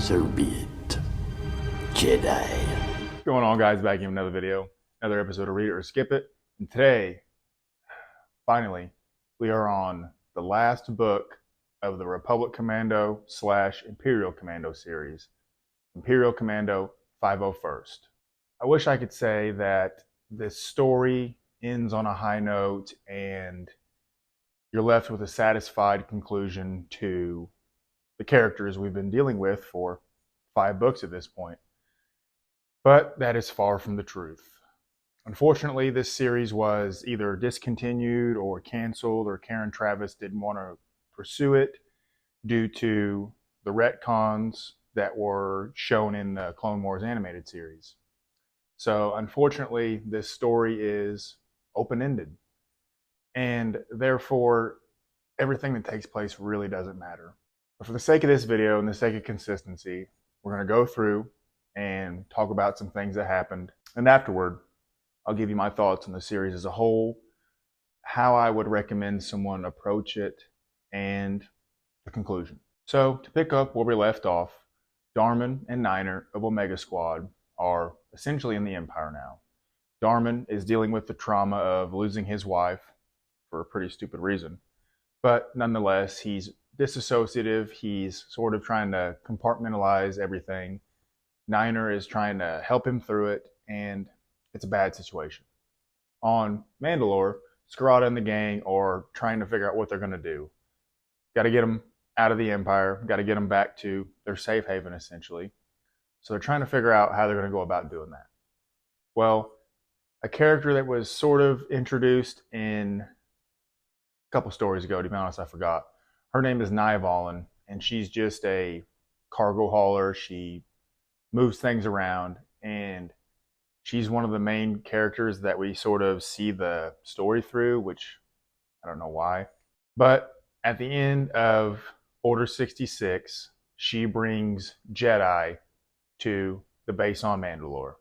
So be it, Jedi. What's going on, guys? Back in another video, another episode of Read It or Skip It. And today, finally, we are on the last book of the Republic Commando / Imperial Commando series, Imperial Commando 501st. I wish I could say that this story ends on a high note and you're left with a satisfied conclusion to the characters we've been dealing with for 5 books at this point. But that is far from the truth. Unfortunately, this series was either discontinued or canceled, or Karen Traviss didn't want to pursue it due to the retcons that were shown in the Clone Wars animated series. So unfortunately, this story is open-ended. And therefore, everything that takes place really doesn't matter. But for the sake of this video and the sake of consistency, we're going to go through and talk about some things that happened. And afterward, I'll give you my thoughts on the series as a whole, how I would recommend someone approach it, and the conclusion. So to pick up where we left off, Darman and Niner of Omega Squad are essentially in the Empire now. Darman is dealing with the trauma of losing his wife for a pretty stupid reason. But nonetheless, he's disassociative. He's sort of trying to compartmentalize everything. Niner is trying to help him through it, and it's a bad situation. On Mandalore, Scarada and the gang are trying to figure out what they're going to do. Got to get them out of the Empire. Got to get them back to their safe haven, essentially. So they're trying to figure out how they're going to go about doing that. Well, a character that was sort of introduced in a couple stories ago, to be honest, I forgot. Her name is Naivalin, and she's just a cargo hauler. She moves things around, and she's one of the main characters that we sort of see the story through, which I don't know why. But at the end of Order 66, she brings Jedi to the base on Mandalore.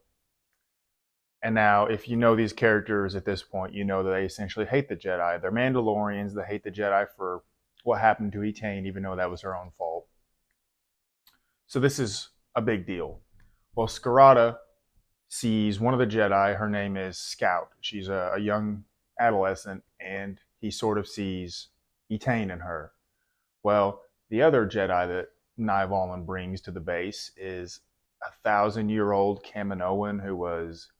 And now, if you know these characters at this point, you know that they essentially hate the Jedi. They're Mandalorians. They hate the Jedi for what happened to Etain, even though that was her own fault. So this is a big deal. Well, Scarada sees one of the Jedi. Her name is Scout. She's a young adolescent, and he sort of sees Etain in her. Well, the other Jedi that Naivalin brings to the base is a 1,000-year-old Kaminoan who was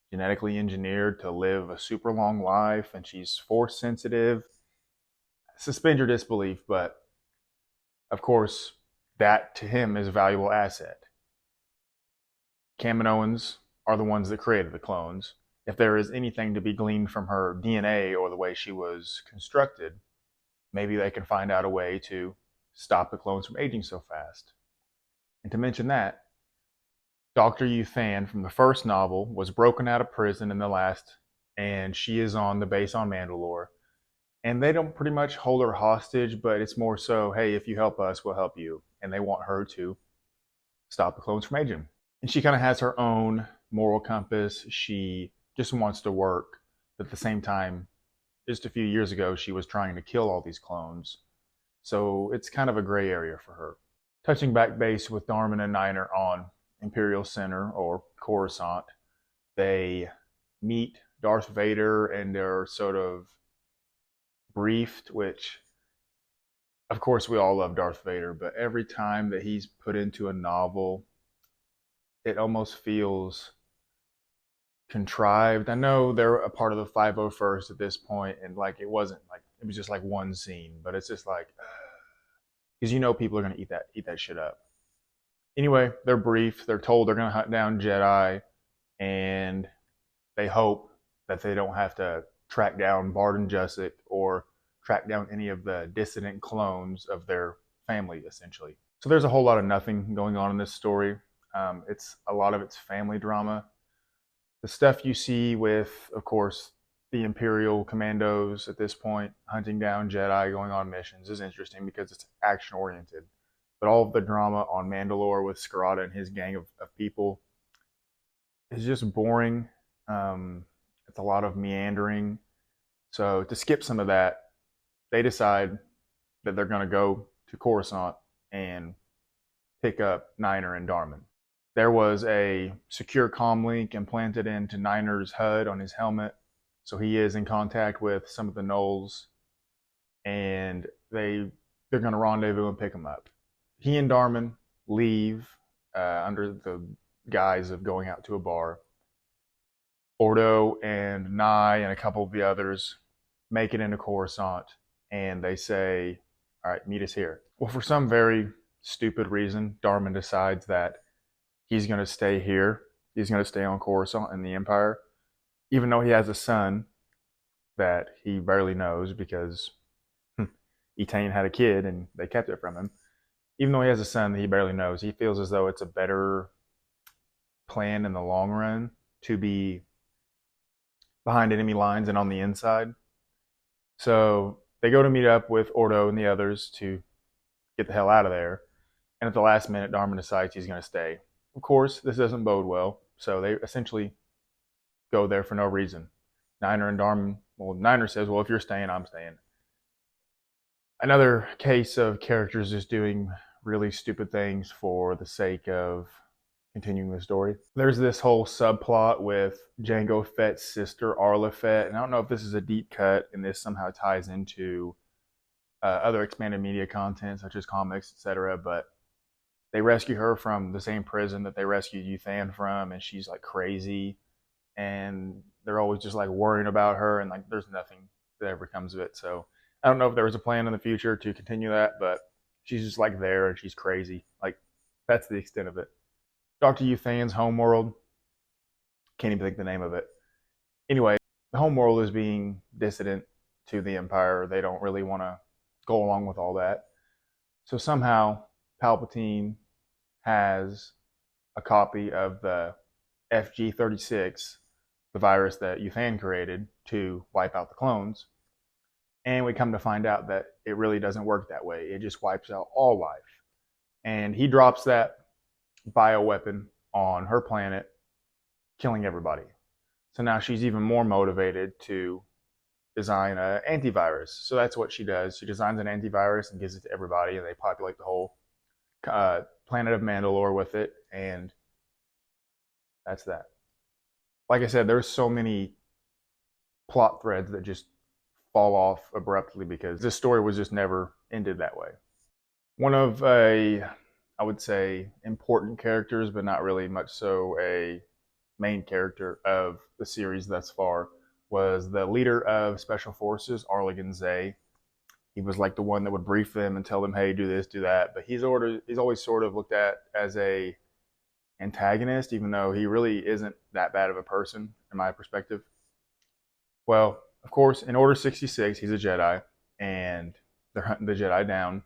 genetically engineered to live a super long life, and she's force sensitive. Suspend your disbelief, but of course, that to him is a valuable asset. Kaminoans are the ones that created the clones. If there is anything to be gleaned from her DNA or the way she was constructed, maybe they can find out a way to stop the clones from aging so fast. And to mention that, Dr. Yuthan from the first novel was broken out of prison in the last, and she is on the base on Mandalore. And they don't pretty much hold her hostage, but it's more so, hey, if you help us, we'll help you. And they want her to stop the clones from aging. And she kind of has her own moral compass. She just wants to work. But at the same time, just a few years ago, she was trying to kill all these clones. So it's kind of a gray area for her. Touching back base with Darman and Niner on Imperial Center, or Coruscant, they meet Darth Vader and they're sort of briefed, which of course we all love Darth Vader, but every time that he's put into a novel, it almost feels contrived. I know they're a part of the 501st at this point, and like it wasn't like it was just like one scene, but it's just like because you know people are gonna eat that shit up. Anyway, they're briefed. They're told they're gonna hunt down Jedi, and they hope that they don't have to track down Barden Jusik or track down any of the dissident clones of their family, essentially. So there's a whole lot of nothing going on in this story. It's a lot of it's family drama. The stuff you see with, of course, the Imperial Commandos at this point, hunting down Jedi, going on missions, is interesting because it's action-oriented. But all of the drama on Mandalore with Scarada and his gang of people is just boring. It's a lot of meandering. So to skip some of that, they decide that they're going to go to Coruscant and pick up Niner and Darman. There was a secure comm link implanted into Niner's HUD on his helmet, so he is in contact with some of the Knolls, and they're going to rendezvous and pick him up. He and Darman leave under the guise of going out to a bar. Ordo and Nye and a couple of the others make it into Coruscant, and they say, all right, meet us here. Well, for some very stupid reason, Darman decides that he's going to stay here. He's going to stay on Coruscant in the Empire, even though he has a son that he barely knows because Etain had a kid and they kept it from him. Even though he has a son that he barely knows, he feels as though it's a better plan in the long run to be behind enemy lines and on the inside. So they go to meet up with Ordo and the others to get the hell out of there. And at the last minute, Darman decides he's going to stay. Of course, this doesn't bode well. So they essentially go there for no reason. Niner and Darman, well, Niner says, well, if you're staying, I'm staying. Another case of characters just doing really stupid things for the sake of continuing the story. There's this whole subplot with Jango Fett's sister, Arla Fett, and I don't know if this is a deep cut and this somehow ties into other expanded media content such as comics, etc., but they rescue her from the same prison that they rescued Euthan from, and she's like crazy, and they're always just like worrying about her, and like there's nothing that ever comes of it. So I don't know if there was a plan in the future to continue that, but she's just like there and she's crazy. Like that's the extent of it. Dr. Euthan's homeworld, can't even think the name of it. Anyway, the homeworld is being dissident to the Empire. They don't really want to go along with all that. So somehow Palpatine has a copy of the FG-36, the virus that Euthan created to wipe out the clones. And we come to find out that it really doesn't work that way. It just wipes out all life. And he drops that bioweapon on her planet, killing everybody. So now she's even more motivated to design an antivirus. So that's what she does. She designs an antivirus and gives it to everybody, and they populate the whole planet of Mandalore with it, and that's that. Like I said, there's so many plot threads that just fall off abruptly because this story was just never ended that way. One of I would say important characters, but not really much so a main character of the series thus far, was the leader of Special Forces, Arligan Zay. He was like the one that would brief them and tell them, hey, do this, do that. But he's always sort of looked at as a antagonist, even though he really isn't that bad of a person, in my perspective. Well, of course, in Order 66, he's a Jedi, and they're hunting the Jedi down.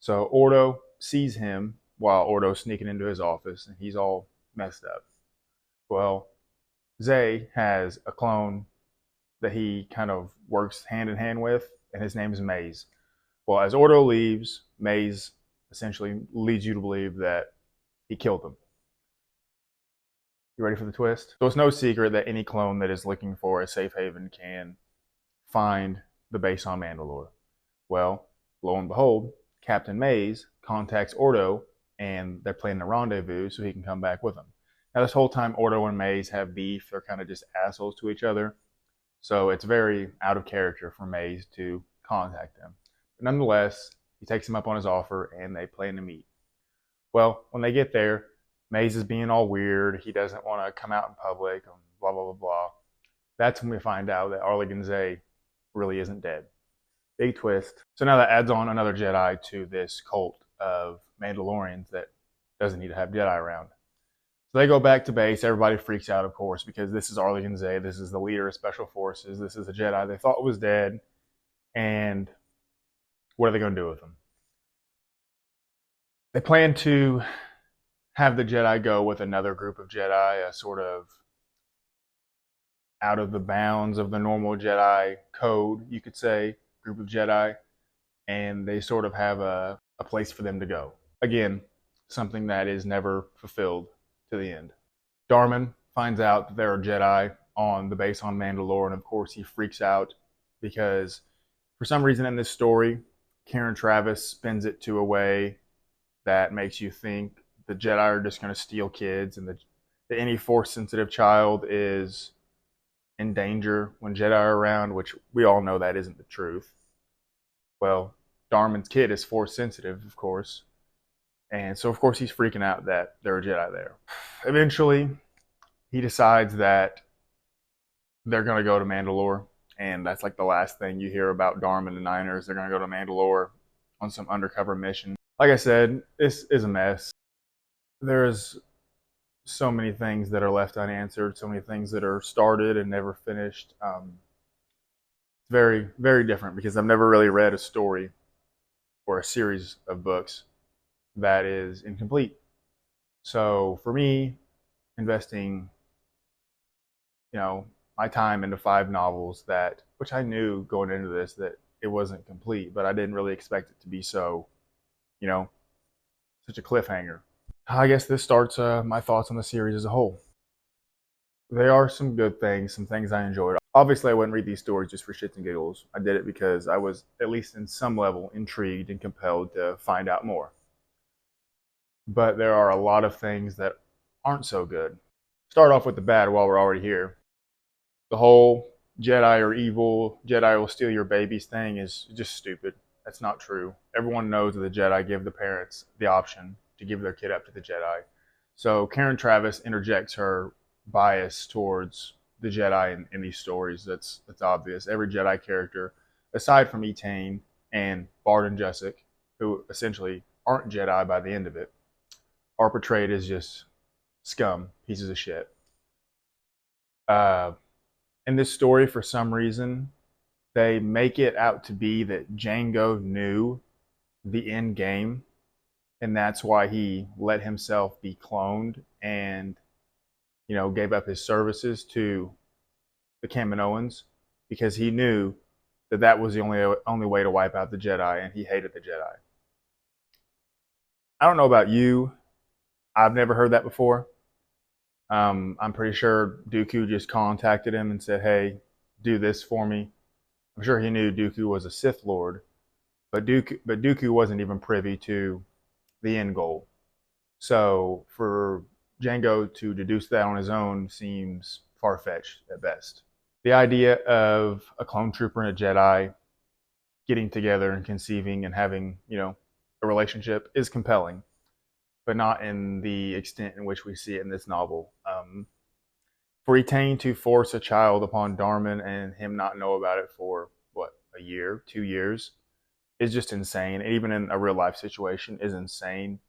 So Ordo sees him while Ordo's sneaking into his office, and he's all messed up. Well, Zay has a clone that he kind of works hand in hand with, and his name is Maze. Well, as Ordo leaves, Maze essentially leads you to believe that he killed him. You ready for the twist? So it's no secret that any clone that is looking for a safe haven can find the base on Mandalore. Well, lo and behold, Captain Maze contacts Ordo, and they're planning a rendezvous so he can come back with them. Now, this whole time, Ordo and Maze have beef. They're kind of just assholes to each other. So it's very out of character for Maze to contact them. But nonetheless, he takes him up on his offer, and they plan to meet. Well, when they get there, Maze is being all weird. He doesn't want to come out in public, and blah, blah, blah, blah. That's when we find out that Arligan Zay really isn't dead. Big twist. So now that adds on another Jedi to this cult of Mandalorians that doesn't need to have Jedi around. So they go back to base. Everybody freaks out, of course, because this is Arligan Zay. This is the leader of Special Forces. This is a Jedi they thought was dead. And what are they going to do with him? They plan to have the Jedi go with another group of Jedi, a sort of out of the bounds of the normal Jedi code, you could say, group of Jedi. And they sort of have a place for them to go. Again, something that is never fulfilled to the end. Darman finds out that there are Jedi on the base on Mandalore, and of course he freaks out because for some reason in this story, Karen Traviss spins it to a way that makes you think the Jedi are just going to steal kids, and that any Force sensitive child is in danger when Jedi are around, which we all know that isn't the truth. Well, Darman's kid is Force sensitive, of course, and so of course he's freaking out that there are Jedi there. Eventually, he decides that they're going to go to Mandalore, and that's like the last thing you hear about Darman and the Niners. They're going to go to Mandalore on some undercover mission. Like I said, this is a mess. There's so many things that are left unanswered, so many things that are started and never finished. It's very, very different because I've never really read a story or a series of books that is incomplete. So for me, investing, my time into 5 novels that, which I knew going into this that it wasn't complete, but I didn't really expect it to be so, such a cliffhanger. I guess this starts my thoughts on the series as a whole. There are some good things, some things I enjoyed. Obviously, I wouldn't read these stories just for shits and giggles. I did it because I was, at least in some level, intrigued and compelled to find out more. But there are a lot of things that aren't so good. Start off with the bad while we're already here. The whole Jedi are evil, Jedi will steal your babies thing is just stupid. That's not true. Everyone knows that the Jedi give the parents the option to give their kid up to the Jedi. So Karen Traviss interjects her bias towards the Jedi in these stories. That's obvious. Every Jedi character, aside from Etain and Bard and Jessic, who essentially aren't Jedi by the end of it, are portrayed as just scum, pieces of shit. In this story, for some reason, they make it out to be that Jango knew the end game, and that's why he let himself be cloned and, gave up his services to the Kaminoans, because he knew that that was the only way to wipe out the Jedi, and he hated the Jedi. I don't know about you. I've never heard that before. I'm pretty sure Dooku just contacted him and said, hey, do this for me. I'm sure he knew Dooku was a Sith Lord, but Dooku wasn't even privy to the end goal. So for Jango to deduce that on his own seems far-fetched at best. The idea of a clone trooper and a Jedi getting together and conceiving and having, a relationship is compelling, but not in the extent in which we see it in this novel. For Etain to force a child upon Darman and him not know about it for, a year, 2 years, is just insane. And even in a real life situation is insane.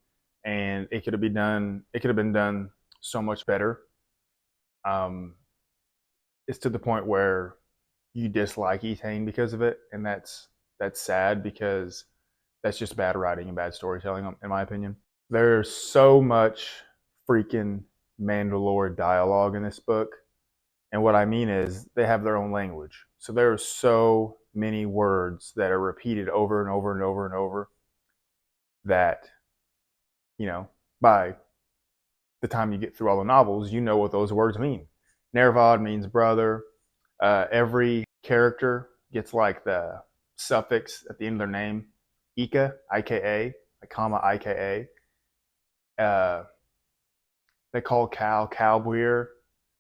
And it could have been done so much better. It's to the point where you dislike Etain because of it, and that's sad, because that's just bad writing and bad storytelling, in my opinion. There's so much freaking Mandalore dialogue in this book. And what I mean is they have their own language. So there are so many words that are repeated over and over and over and over that, by the time you get through all the novels, you know what those words mean. Nervad means brother. Every character gets like the suffix at the end of their name. Ika, I-K-A, a comma, I-K-A. They call Cal Buir,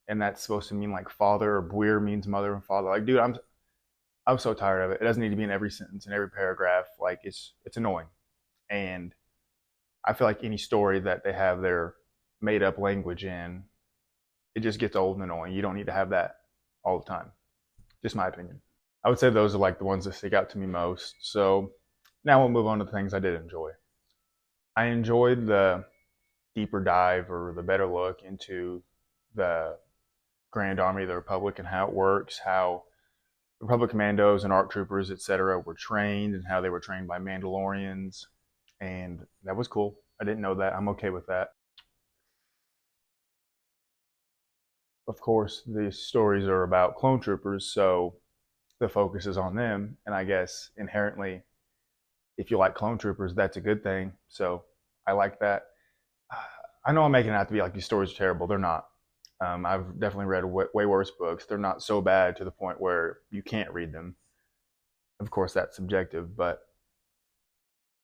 and that's supposed to mean like father, or Buir means mother and father. Like, dude, I'm so tired of it. It doesn't need to be in every sentence, in every paragraph. Like, it's annoying. And I feel like any story that they have their made up language in, it just gets old and annoying. You don't need to have that all the time. Just my opinion. I would say those are like the ones that stick out to me most. So now we'll move on to the things I did enjoy. I enjoyed the deeper dive, or the better look into the Grand Army of the Republic and how it works, how Republic Commandos and ARC Troopers, etc., were trained, and how they were trained by Mandalorians. And that was cool. I didn't know that. I'm okay with that. Of course, the stories are about clone troopers, so the focus is on them. And I guess inherently, if you like clone troopers, that's a good thing. So I like that. I know I'm making it out to be like these stories are terrible. They're not. I've definitely read way worse books. They're not so bad to the point where you can't read them. Of course, that's subjective, but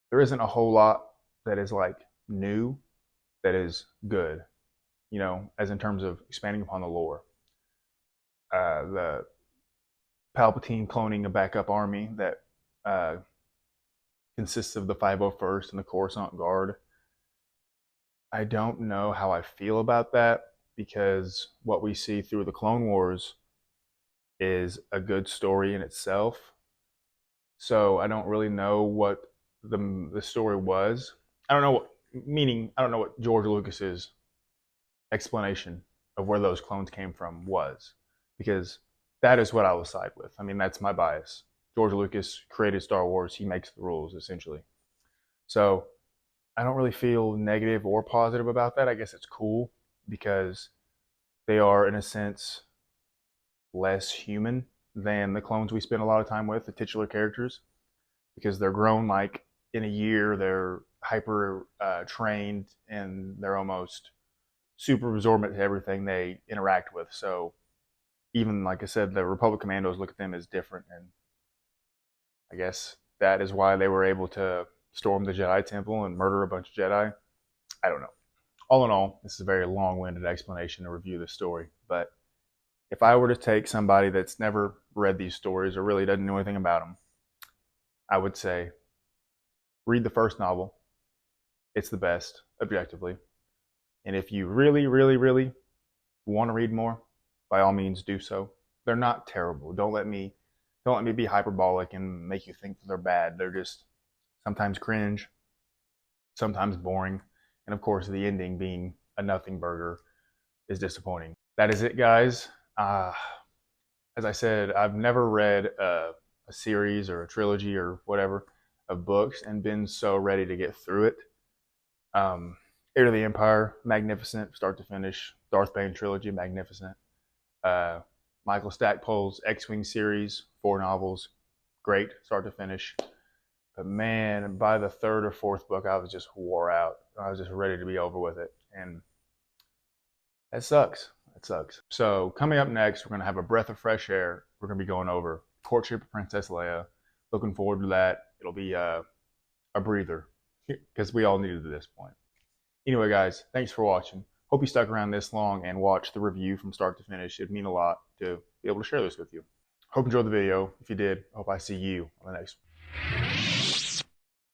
there isn't a whole lot that is like new that is good, you know, as in terms of expanding upon the lore. The Palpatine cloning a backup army that uh, consists of the 501st and the Coruscant Guard. I don't know how I feel about that because what we see through the Clone Wars is a good story in itself. So I don't really know what the story was. I don't know what meaning. I don't know what George Lucas's explanation of where those clones came from was, because that is what I will side with. I mean, that's my bias. George Lucas created Star Wars. He makes the rules essentially. So I don't really feel negative or positive about that. I guess it's cool because they are, in a sense, less human than the clones we spend a lot of time with, the titular characters, because they're grown like in a year. They're hyper trained and they're almost super absorbent to everything they interact with. So even like I said, the Republic Commandos look at them as different, and I guess that is why they were able to storm the Jedi Temple and murder a bunch of Jedi. I don't know. All in all, this is a very long-winded explanation to review this story, but if I were to take somebody that's never read these stories or really doesn't know anything about them, I would say read the first novel. It's the best, objectively. And if you really, really, really want to read more, by all means do so. They're not terrible. Don't let me be hyperbolic and make you think that they're bad. They're just sometimes cringe, sometimes boring, and of course the ending being a nothing burger is disappointing. That is it, guys. As I said, I've never read a series or a trilogy or whatever of books and been so ready to get through it. Heir to the Empire, magnificent, start to finish. Darth Bane trilogy, magnificent. Michael Stackpole's X-Wing series, 4 novels, great, start to finish. But man, by the 3rd or 4th book, I was just wore out. I was just ready to be over with it, and that sucks. It sucks. So coming up next, we're going to have a breath of fresh air. We're going to be going over Courtship of Princess Leia. Looking forward to that. It'll be a breather because we all need it at this point. Anyway, guys, thanks for watching. Hope you stuck around this long and watched the review from start to finish. It'd mean a lot to be able to share this with you. Hope you enjoyed the video. If you did, I hope I see you on the next one.